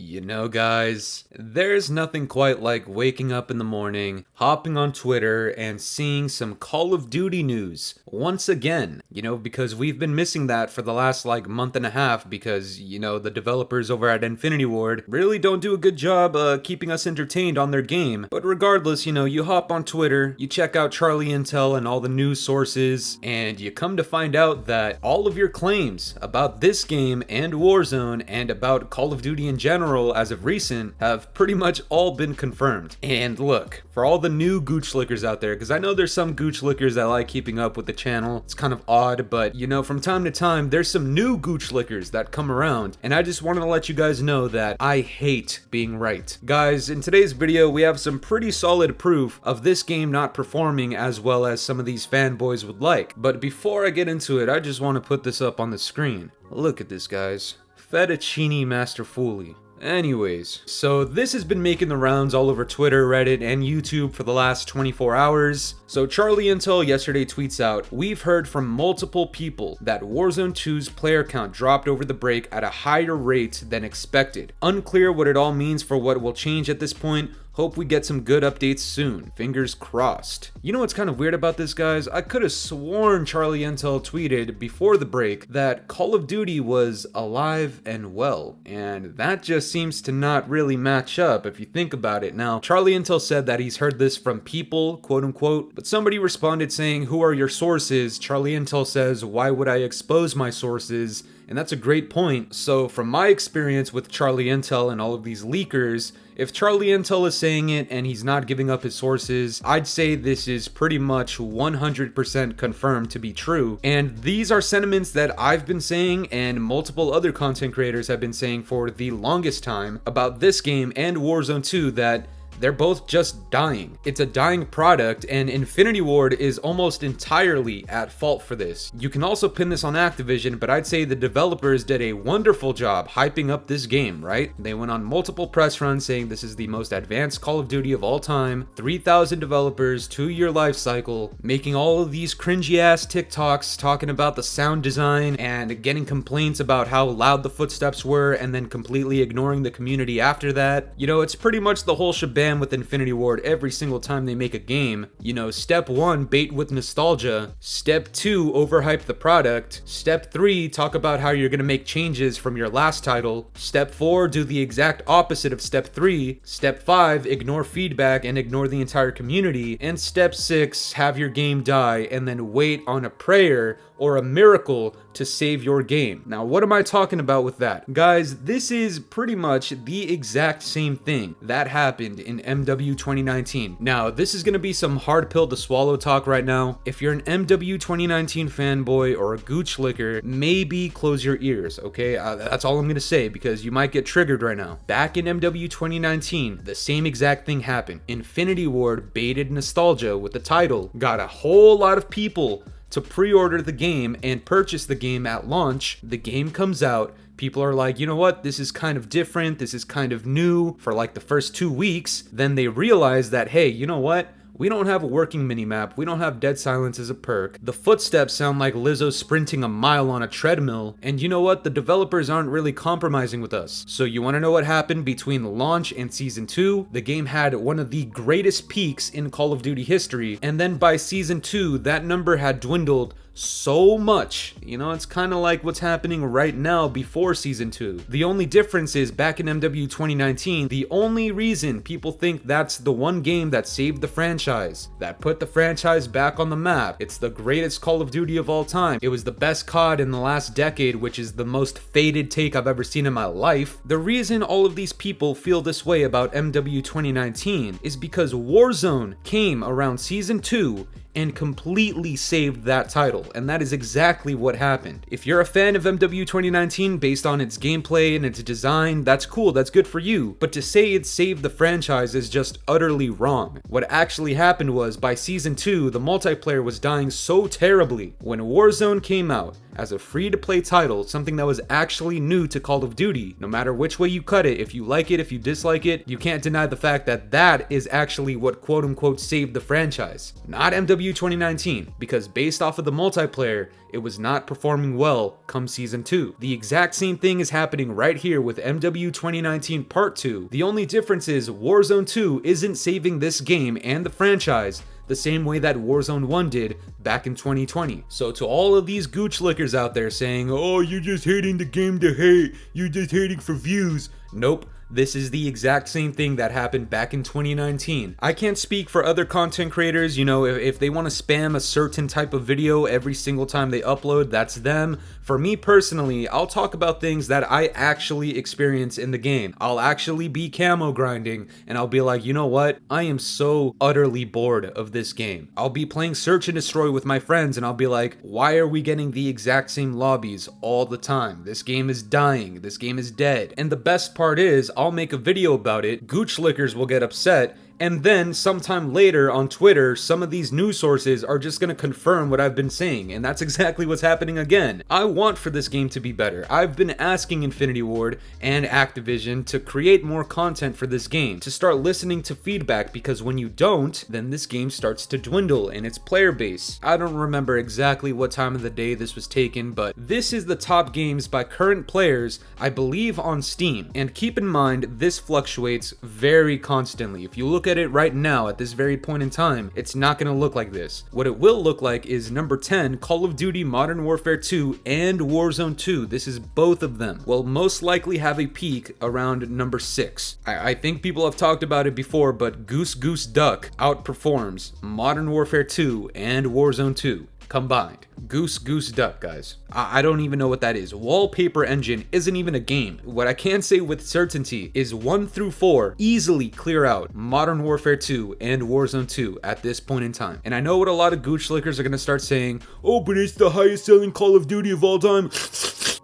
You know, guys, there's nothing quite like waking up in the morning, hopping on Twitter, and seeing some Call of Duty news once again. Because we've been missing that for the last month and a half because, the developers over at Infinity Ward really don't do a good job keeping us entertained on their game. But regardless, you hop on Twitter, you check out Charlie Intel and all the news sources, and you come to find out that all of your claims about this game and Warzone and about Call of Duty in general as of recent have pretty much all been confirmed. And look, for all the new gooch lickers out there, because I know there's some gooch lickers that like keeping up with the channel, it's kind of odd, but from time to time there's some new gooch lickers that come around, and I just wanted to let you guys know that I hate being right. Guys, in today's video we have some pretty solid proof of this game not performing as well as some of these fanboys would like. But before I get into it, I just want to put this up on the screen. Look at this, guys. Fettuccine Master Fooly. Anyways, so this has been making the rounds all over Twitter, Reddit, and YouTube for the last 24 hours. So Charlie Intel yesterday tweets out, "We've heard from multiple people that Warzone 2's player count dropped over the break at a higher rate than expected. Unclear what it all means for what will change at this point. Hope we get some good updates soon. Fingers crossed." You know what's kind of weird about this, guys? I could have sworn Charlie Intel tweeted before the break that Call of Duty was alive and well, and that just seems to not really match up if you think about it. Now, Charlie Intel said that he's heard this from people, quote unquote, but somebody responded saying, "Who are your sources?" Charlie Intel says, "Why would I expose my sources?" And that's a great point. So from my experience with Charlie Intel and all of these leakers, if Charlie Intel is saying it and he's not giving up his sources, I'd say this is pretty much 100% confirmed to be true. And these are sentiments that I've been saying and multiple other content creators have been saying for the longest time about this game and Warzone 2, that they're both just dying. It's a dying product, and Infinity Ward is almost entirely at fault for this. You can also pin this on Activision, but I'd say the developers did a wonderful job hyping up this game, right? They went on multiple press runs saying this is the most advanced Call of Duty of all time, 3,000 developers, 2-year life cycle, making all of these cringy ass TikToks talking about the sound design and getting complaints about how loud the footsteps were and then completely ignoring the community after that. It's pretty much the whole shebang with Infinity Ward every single time they make a game. Step 1, bait with nostalgia. Step 2, overhype the product. Step 3, talk about how you're gonna make changes from your last title. Step 4, do the exact opposite of Step 3. Step 5, ignore feedback and ignore the entire community. And Step 6, have your game die and then wait on a prayer or a miracle to save your game. Now, what am I talking about with that? Guys, this is pretty much the exact same thing that happened in MW 2019. Now, this is gonna be some hard pill to swallow talk right now. If you're an MW 2019 fanboy or a gooch licker, maybe close your ears, okay? That's all I'm gonna say because you might get triggered right now. Back in MW 2019, the same exact thing happened. Infinity Ward baited nostalgia with the title, got a whole lot of people to pre-order the game and purchase the game at launch. The game comes out, people are like, you know what, this is kind of different, this is kind of new for the first 2 weeks. Then they realize that, hey, you know what? We don't have a working minimap, we don't have dead silence as a perk, the footsteps sound like Lizzo sprinting a mile on a treadmill, and you know what, the developers aren't really compromising with us. So you want to know what happened between the launch and Season 2? The game had one of the greatest peaks in Call of Duty history, and then by Season 2, that number had dwindled so much. It's kind of like what's happening right now before Season 2. The only difference is back in MW 2019, the only reason people think that's the one game that saved the franchise, that put the franchise back on the map, it's the greatest Call of Duty of all time, it was the best COD in the last decade, which is the most faded take I've ever seen in my life. The reason all of these people feel this way about MW 2019 is because Warzone came around Season 2 and completely saved that title, and that is exactly what happened. If you're a fan of MW 2019 based on its gameplay and its design, that's cool, that's good for you, but to say it saved the franchise is just utterly wrong. What actually happened was, by Season 2, the multiplayer was dying so terribly. When Warzone came out, as a free-to-play title, something that was actually new to Call of Duty. No matter which way you cut it, if you like it, if you dislike it, you can't deny the fact that that is actually what quote-unquote saved the franchise. Not MW MW 2019, because based off of the multiplayer, it was not performing well come Season 2. The exact same thing is happening right here with MW 2019 Part 2. The only difference is Warzone 2 isn't saving this game and the franchise the same way that Warzone 1 did back in 2020. So to all of these gooch lickers out there saying, oh, you're just hating the game to hate, you're just hating for views. Nope. This is the exact same thing that happened back in 2019. I can't speak for other content creators, you know, if they want to spam a certain type of video every single time they upload, that's them. For me personally, I'll talk about things that I actually experience in the game. I'll actually be camo grinding, and I'll be like, you know what? I am so utterly bored of this game. I'll be playing Search and Destroy with my friends, and I'll be like, why are we getting the exact same lobbies all the time? This game is dying. This game is dead. And the best part is, I'll make a video about it, gooch lickers will get upset, and then sometime later on Twitter, some of these news sources are just gonna confirm what I've been saying, and that's exactly what's happening again. I want for this game to be better. I've been asking Infinity Ward and Activision to create more content for this game, to start listening to feedback, because when you don't, then this game starts to dwindle in its player base. I don't remember exactly what time of the day this was taken, but this is the top games by current players, I believe, on Steam. And keep in mind, this fluctuates very constantly. If you look at it right now at this very point in time, it's not going to look like this. What it will look like is number 10, Call of Duty Modern Warfare 2 and Warzone 2. This is both of them. Will most likely have a peak around number 6. I think people have talked about it before, but Goose Goose Duck outperforms Modern Warfare 2 and Warzone 2 combined. Goose Goose Duck, guys. I don't even know what that is. Wallpaper Engine isn't even a game. What I can say with certainty is 1 through 4 easily clear out Modern Warfare 2 and Warzone 2 at this point in time. And I know what a lot of gooch lickers are gonna start saying, oh, but it's the highest selling Call of Duty of all time.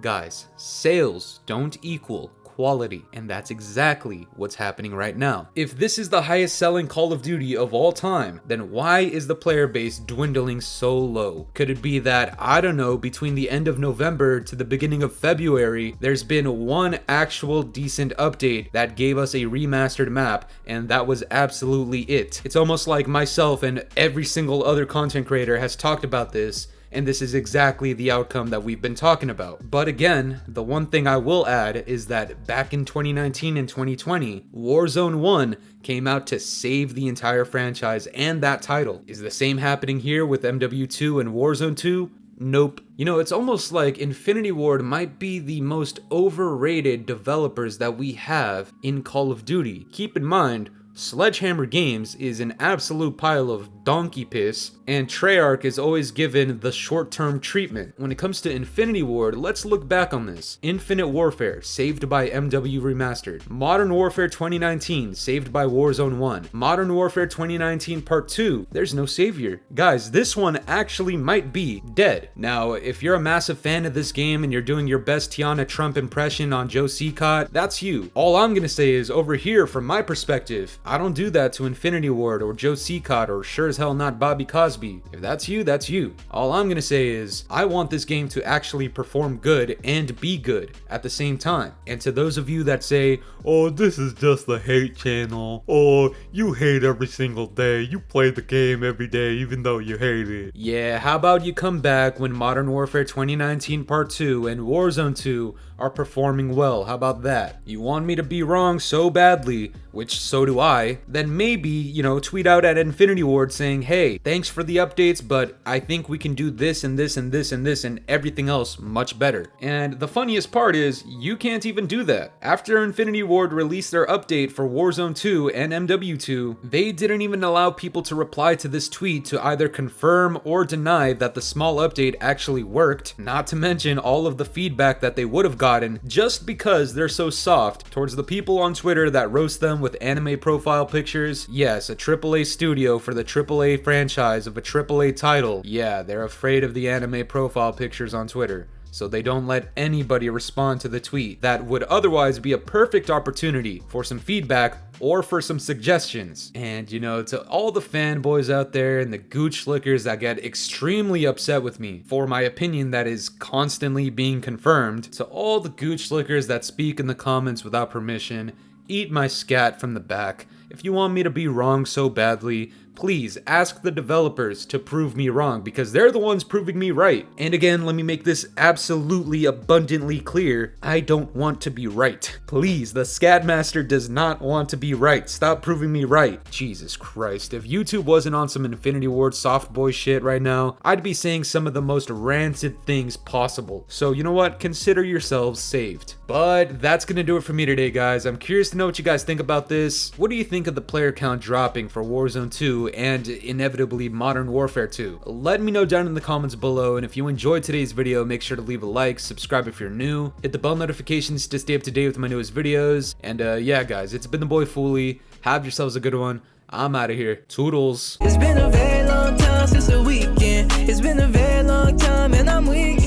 Guys, sales don't equal quality, and that's exactly what's happening right now. If this is the highest selling Call of Duty of all time, then why is the player base dwindling so low? Could it be that, I don't know, between the end of November to the beginning of February, there's been one actual decent update that gave us a remastered map, and that was absolutely it. It's almost like myself and every single other content creator has talked about this, and this is exactly the outcome that we've been talking about. But again, the one thing I will add is that back in 2019 and 2020, Warzone 1 came out to save the entire franchise and that title. Is the same happening here with MW2 and Warzone 2? Nope. You know, it's almost like Infinity Ward might be the most overrated developers that we have in Call of Duty. Keep in mind, Sledgehammer Games is an absolute pile of donkey piss, and Treyarch is always given the short-term treatment. When it comes to Infinity Ward, let's look back on this. Infinite Warfare, saved by MW Remastered. Modern Warfare 2019, saved by Warzone 1. Modern Warfare 2019 Part 2, there's no savior. Guys, this one actually might be dead. Now, if you're a massive fan of this game and you're doing your best Tiana Trump impression on Joe Seacott, that's you. All I'm gonna say is, over here, from my perspective, I don't do that to Infinity Ward or Joe Seacott or sure as hell not Bobby Cosby. If that's you, that's you. All I'm gonna say is, I want this game to actually perform good and be good at the same time. And to those of you that say, oh, this is just the hate channel, or you hate every single day, you play the game every day even though you hate it. Yeah, how about you come back when Modern Warfare 2019 Part 2 and Warzone 2 are performing well? How about that? You want me to be wrong so badly, which so do I, then maybe, you know, tweet out at Infinity Ward saying, hey, thanks for the updates, but I think we can do this and this and this and this and everything else much better. And the funniest part is, you can't even do that. After Infinity Ward released their update for Warzone 2 and MW2, they didn't even allow people to reply to this tweet to either confirm or deny that the small update actually worked, not to mention all of the feedback that they would have gotten just because they're so soft towards the people on Twitter that roast them with anime profile pictures. Yes, a AAA studio for the AAA franchise of a AAA title. Yeah, they're afraid of the anime profile pictures on Twitter, so they don't let anybody respond to the tweet that would otherwise be a perfect opportunity for some feedback or for some suggestions. And you know, to all the fanboys out there and the gooch lickers that get extremely upset with me for my opinion that is constantly being confirmed, to all the gooch lickers that speak in the comments without permission, Eat my scat from the back. If you want me to be wrong so badly, please ask the developers to prove me wrong, because they're the ones proving me right. And again, let me make this absolutely abundantly clear. I don't want to be right. Please, the Scatmaster does not want to be right. Stop proving me right. Jesus Christ, if YouTube wasn't on some Infinity Ward soft boy shit right now, I'd be saying some of the most rancid things possible. So you know what? Consider yourselves saved. But that's gonna do it for me today, guys. I'm curious to know what you guys think about this. What do you think of the player count dropping for Warzone 2 and inevitably Modern Warfare 2? Let me know down in the comments below, and if you enjoyed today's video, make sure to leave a like, subscribe if you're new, hit the bell notifications to stay up to date with my newest videos, and yeah guys, it's been the boy Fooly. Have yourselves a good one. I'm out of here. Toodles. It's been a very long time since the weekend. It's been a very long time and I'm weak.